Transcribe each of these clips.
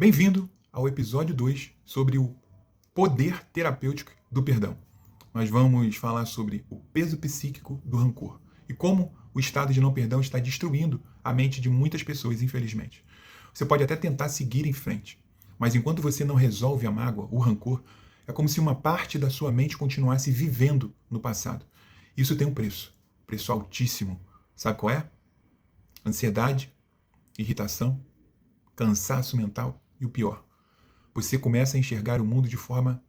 Bem-vindo ao episódio 2 sobre o poder terapêutico do perdão. Nós vamos falar sobre o peso psíquico do rancor e como o estado de não perdão está destruindo a mente de muitas pessoas, infelizmente. Você pode até tentar seguir em frente, mas enquanto você não resolve a mágoa, o rancor, é como se uma parte da sua mente continuasse vivendo no passado. Isso tem um preço altíssimo. Sabe qual é? Ansiedade, irritação, cansaço mental e o pior, você começa a enxergar o mundo de forma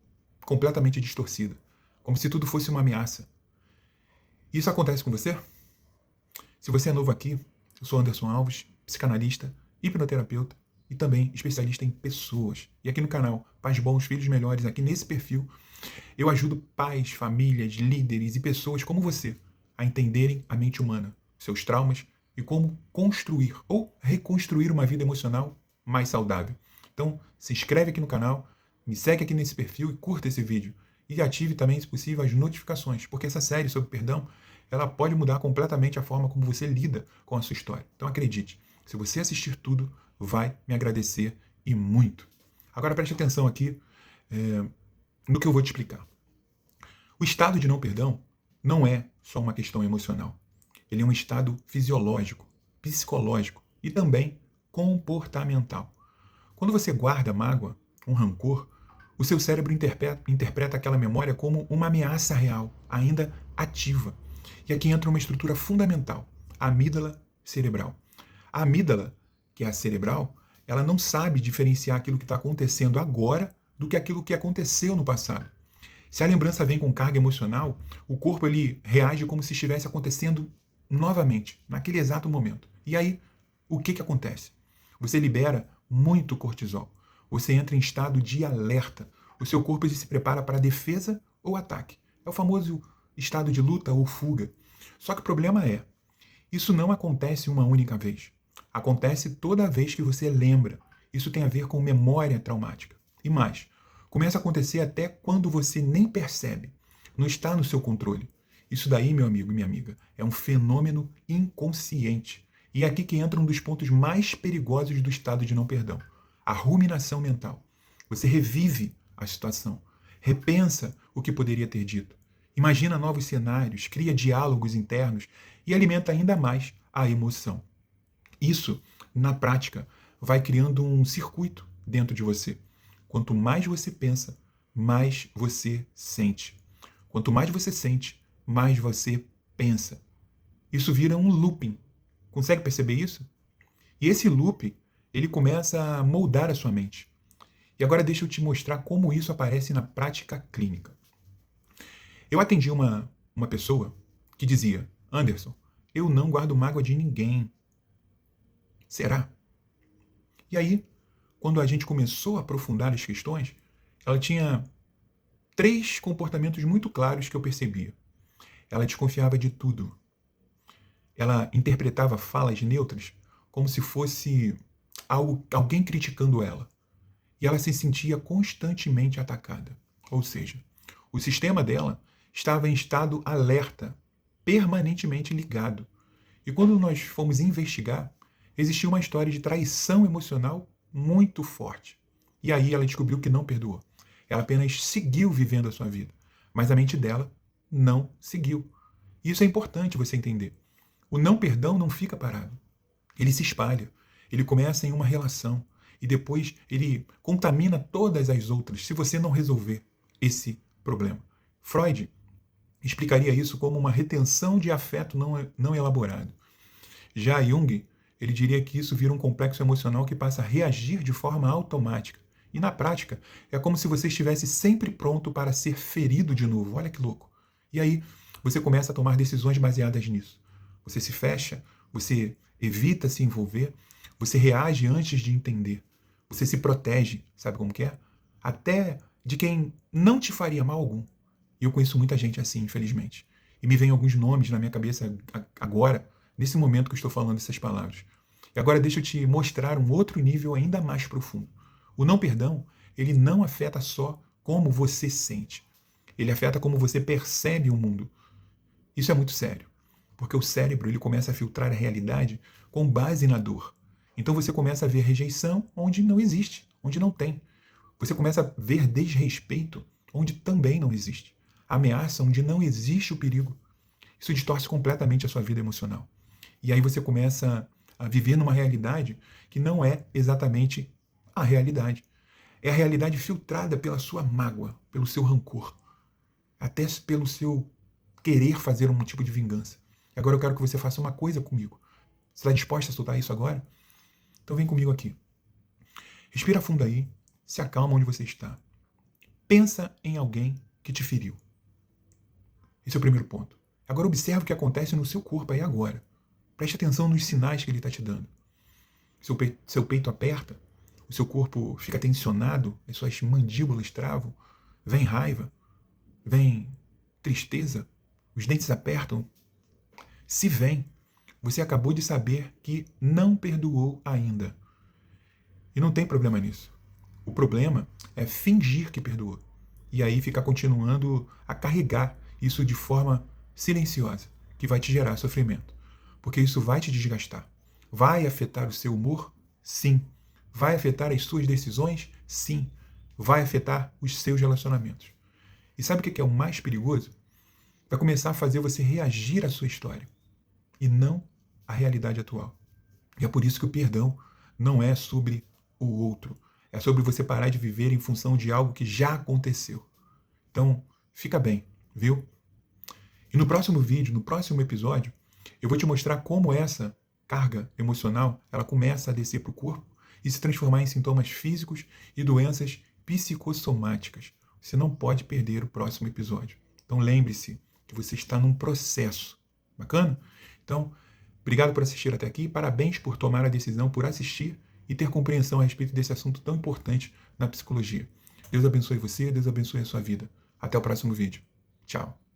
completamente distorcida, como se tudo fosse uma ameaça. Isso acontece com você? Se você é novo aqui, eu sou Anderson Alves, psicanalista, hipnoterapeuta e também especialista em pessoas. E aqui no canal Pais Bons, Filhos Melhores, aqui nesse perfil, eu ajudo pais, famílias, líderes e pessoas como você a entenderem a mente humana, seus traumas e como construir ou reconstruir uma vida emocional mais saudável. Então, se inscreve aqui no canal, me segue aqui nesse perfil e curta esse vídeo. E ative também, se possível, as notificações, porque essa série sobre perdão, ela pode mudar completamente a forma como você lida com a sua história. Então acredite, se você assistir tudo, vai me agradecer e muito. Agora preste atenção aqui no que eu vou te explicar. O estado de não perdão não é só uma questão emocional. Ele é um estado fisiológico, psicológico e também comportamental. Quando você guarda mágoa, um rancor, o seu cérebro interpreta aquela memória como uma ameaça real, ainda ativa. E aqui entra uma estrutura fundamental, a amígdala cerebral. A amígdala, que é a cerebral, ela não sabe diferenciar aquilo que está acontecendo agora do que aquilo que aconteceu no passado. Se a lembrança vem com carga emocional, o corpo ele reage como se estivesse acontecendo novamente, naquele exato momento. E aí, o que acontece? Você libera muito cortisol. Você entra em estado de alerta. O seu corpo se prepara para defesa ou ataque. É o famoso estado de luta ou fuga. Só que o problema é, isso não acontece uma única vez. Acontece toda vez que você lembra. Isso tem a ver com memória traumática. E mais, começa a acontecer até quando você nem percebe. Não está no seu controle. Isso daí, meu amigo e minha amiga, é um fenômeno inconsciente. E é aqui que entra um dos pontos mais perigosos do estado de não perdão. A ruminação mental. Você revive a situação, repensa o que poderia ter dito, imagina novos cenários, cria diálogos internos e alimenta ainda mais a emoção. Isso, na prática, vai criando um circuito dentro de você. Quanto mais você pensa, mais você sente. Quanto mais você sente, mais você pensa. Isso vira um looping. Consegue perceber isso? E esse loop, ele começa a moldar a sua mente. E agora deixa eu te mostrar como isso aparece na prática clínica. Eu atendi uma pessoa que dizia, Anderson, eu não guardo mágoa de ninguém. Será? E aí, quando a gente começou a aprofundar as questões, ela tinha 3 comportamentos muito claros que eu percebia. Ela desconfiava de tudo. Ela interpretava falas neutras como se fosse alguém criticando ela. E ela se sentia constantemente atacada. Ou seja, o sistema dela estava em estado alerta, permanentemente ligado. E quando nós fomos investigar, existia uma história de traição emocional muito forte. E aí ela descobriu que não perdoou. Ela apenas seguiu vivendo a sua vida. Mas a mente dela não seguiu. E isso é importante você entender. O não perdão não fica parado. Ele se espalha. Ele começa em uma relação. E depois ele contamina todas as outras se você não resolver esse problema. Freud explicaria isso como uma retenção de afeto não elaborado. Já Jung, ele diria que isso vira um complexo emocional que passa a reagir de forma automática. E na prática, é como se você estivesse sempre pronto para ser ferido de novo. Olha que louco. E aí, você começa a tomar decisões baseadas nisso. Você se fecha, você evita se envolver, você reage antes de entender. Você se protege, sabe como que é? Até de quem não te faria mal algum. E eu conheço muita gente assim, infelizmente. E me vem alguns nomes na minha cabeça agora, nesse momento que eu estou falando essas palavras. E agora deixa eu te mostrar um outro nível ainda mais profundo. O não perdão, ele não afeta só como você sente. Ele afeta como você percebe o mundo. Isso é muito sério, porque o cérebro ele começa a filtrar a realidade com base na dor. Então você começa a ver rejeição onde não existe, onde não tem. Você começa a ver desrespeito onde também não existe. Ameaça onde não existe o perigo. Isso distorce completamente a sua vida emocional. E aí você começa a viver numa realidade que não é exatamente a realidade. É a realidade filtrada pela sua mágoa, pelo seu rancor, até pelo seu querer fazer um tipo de vingança. E agora eu quero que você faça uma coisa comigo. Você está disposta a soltar isso agora? Então vem comigo aqui. Respira fundo aí, se acalma onde você está. Pensa em alguém que te feriu. Esse é o primeiro ponto. Agora observe o que acontece no seu corpo aí agora. Preste atenção nos sinais que ele está te dando. Seu peito aperta, o seu corpo fica tensionado, as suas mandíbulas travam, vem raiva, vem tristeza, os dentes apertam. Se vem, você acabou de saber que não perdoou ainda. E não tem problema nisso. O problema é fingir que perdoou. E aí ficar continuando a carregar isso de forma silenciosa, que vai te gerar sofrimento. Porque isso vai te desgastar. Vai afetar o seu humor? Sim. Vai afetar as suas decisões? Sim. Vai afetar os seus relacionamentos. E sabe o que é o mais perigoso? Vai começar a fazer você reagir à sua história e não à realidade atual. E é por isso que o perdão não é sobre o outro. É sobre você parar de viver em função de algo que já aconteceu. Então, fica bem, viu? E no próximo vídeo, no próximo episódio, eu vou te mostrar como essa carga emocional ela começa a descer para o corpo e se transformar em sintomas físicos e doenças psicossomáticas. Você não pode perder o próximo episódio. Então lembre-se que você está num processo. Bacana? Então, obrigado por assistir até aqui. Parabéns por tomar a decisão, por assistir e ter compreensão a respeito desse assunto tão importante na psicologia. Deus abençoe você, Deus abençoe a sua vida. Até o próximo vídeo. Tchau.